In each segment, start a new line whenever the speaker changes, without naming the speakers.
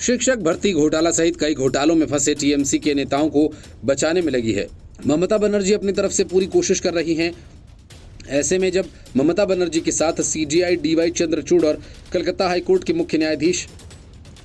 शिक्षक भर्ती घोटाला सहित कई घोटालों में फंसे टीएमसी के नेताओं को बचाने में लगी है। ममता बनर्जी अपनी तरफ से पूरी कोशिश कर रही हैं। ऐसे में जब ममता बनर्जी के साथ सीजेआई डीवाई चंद्रचूड़ और कलकत्ता हाईकोर्ट के मुख्य न्यायाधीश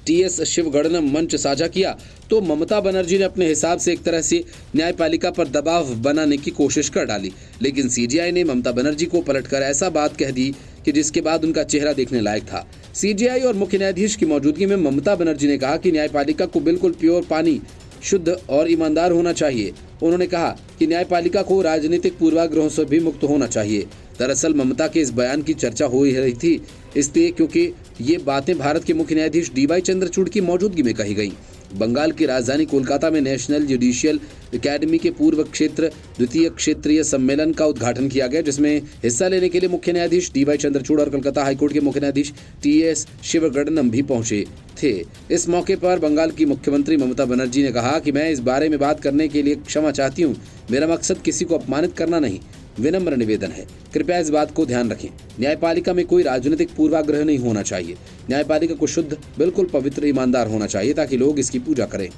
टीएस शिवगणनम मंच साझा किया, तो ममता बनर्जी ने अपने हिसाब से एक तरह से न्यायपालिका पर दबाव बनाने की कोशिश कर डाली। लेकिन सीजेआई ने ममता बनर्जी को पलटकर ऐसा बात कह दी कि जिसके बाद उनका चेहरा देखने लायक था। सीजेआई और मुख्य न्यायाधीश की मौजूदगी में ममता बनर्जी ने कहा कि न्यायपालिका को बिल्कुल प्योर पानी, शुद्ध और ईमानदार होना चाहिए। उन्होंने कहा कि न्यायपालिका को राजनीतिक पूर्वाग्रहों से भी मुक्त होना चाहिए। दरअसल ममता के इस बयान की चर्चा हो रही थी इसलिए क्योंकि ये बातें भारत के मुख्य न्यायाधीश डीवाई चंद्रचूड़ की मौजूदगी में कही गई। बंगाल की राजधानी कोलकाता में नेशनल जुडिशियल एकेडमी के पूर्व क्षेत्र द्वितीय क्षेत्रीय सम्मेलन का उद्घाटन किया गया, जिसमें हिस्सा लेने के लिए मुख्य न्यायाधीश डीवाई चंद्रचूड़ और कलकत्ता हाईकोर्ट के मुख्य न्यायाधीश टीएस शिवगणनम भी पहुंचे थे। इस मौके पर बंगाल की मुख्यमंत्री ममता बनर्जी ने कहा कि मैं इस बारे में बात करने के लिए क्षमा चाहती हूँ। मेरा मकसद किसी को अपमानित करना नहीं, विनम्र निवेदन है, कृपया इस बात को ध्यान रखें। न्यायपालिका में कोई राजनीतिक पूर्वाग्रह नहीं होना चाहिए। न्यायपालिका को शुद्ध, बिल्कुल पवित्र, ईमानदार होना चाहिए ताकि लोग इसकी पूजा करें।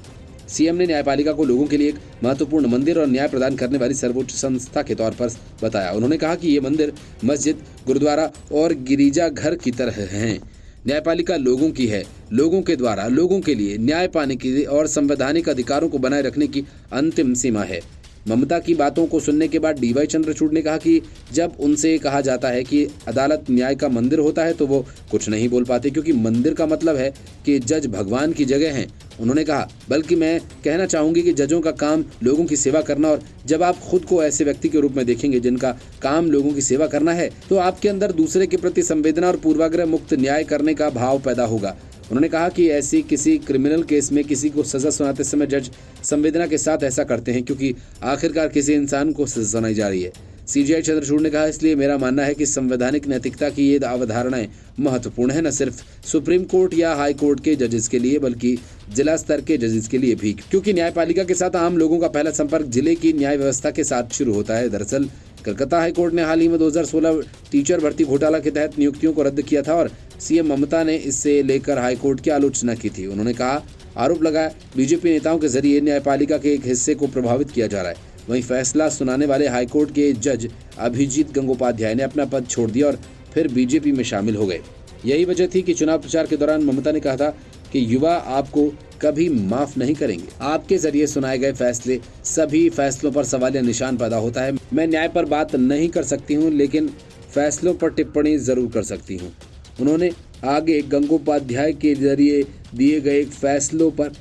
सीएम ने न्यायपालिका को लोगों के लिए एक महत्वपूर्ण मंदिर और न्याय प्रदान करने वाली सर्वोच्च संस्था के तौर पर बताया। उन्होंने कहा कि ये मंदिर, मस्जिद, गुरुद्वारा और गिरिजा घर की तरह हैं। न्यायपालिका लोगों की है, लोगों के द्वारा लोगों के लिए न्याय पाने की और संवैधानिक अधिकारों को बनाए रखने की अंतिम सीमा है। ममता की बातों को सुनने के बाद डीवाई चंद्रचूड़ ने कहा कि जब उनसे कहा जाता है कि अदालत न्याय का मंदिर होता है तो वो कुछ नहीं बोल पाते, क्योंकि मंदिर का मतलब है कि जज भगवान की जगह हैं। उन्होंने कहा, बल्कि मैं कहना चाहूंगी कि जजों का काम लोगों की सेवा करना, और जब आप खुद को ऐसे व्यक्ति के रूप में देखेंगे जिनका काम लोगों की सेवा करना है, तो आपके अंदर दूसरे के प्रति संवेदना और पूर्वाग्रह मुक्त न्याय करने का भाव पैदा होगा। उन्होंने कहा कि ऐसी किसी क्रिमिनल केस में किसी को सजा सुनाते समय जज संवेदना के साथ ऐसा करते हैं क्योंकि आखिरकार किसी इंसान को सजा सुनाई जा रही है। सीजेआई चंद्रचूड़ ने कहा, इसलिए मेरा मानना है कि संवैधानिक नैतिकता की ये अवधारणाएं महत्वपूर्ण है, न सिर्फ सुप्रीम कोर्ट या हाई कोर्ट के जजेस के लिए बल्कि जिला स्तर के जजेस के लिए भी, क्योंकि न्यायपालिका के साथ आम लोगों का पहला संपर्क जिले की न्याय व्यवस्था के साथ शुरू होता है। दरअसल कलकत्ता हाईकोर्ट ने हाल ही में 2016 टीचर भर्ती घोटाला के तहत नियुक्तियों को रद्द किया था और सीएम ममता ने इससे लेकर हाईकोर्ट की आलोचना की थी। उन्होंने कहा, आरोप लगाया बीजेपी नेताओं के जरिए न्यायपालिका के एक हिस्से को प्रभावित किया जा रहा है। वहीं फैसला सुनाने वाले हाईकोर्ट के जज अभिजीत गंगोपाध्याय ने अपना पद छोड़ दिया और फिर बीजेपी में शामिल हो गए। यही वजह थी कि चुनाव प्रचार के दौरान ममता ने कहा था कि युवा आपको कभी माफ नहीं करेंगे। आपके जरिए सुनाए गए फैसले, सभी फैसलों पर सवालिया निशान पैदा होता है। मैं न्याय पर बात नहीं कर सकती हूँ, लेकिन फैसलों पर टिप्पणी जरूर कर सकती हूँ। उन्होंने आगे गंगोपाध्याय के जरिए दिए गए फैसलों पर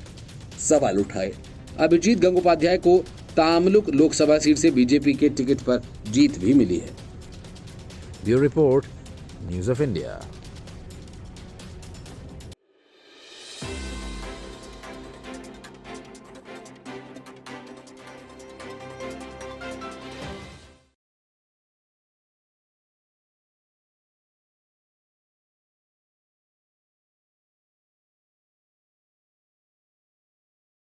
सवाल उठाए। अभिजीत गंगोपाध्याय को तामलुक लोकसभा सीट से बीजेपी के टिकट पर जीत भी मिली है।
Bureau report, news of India.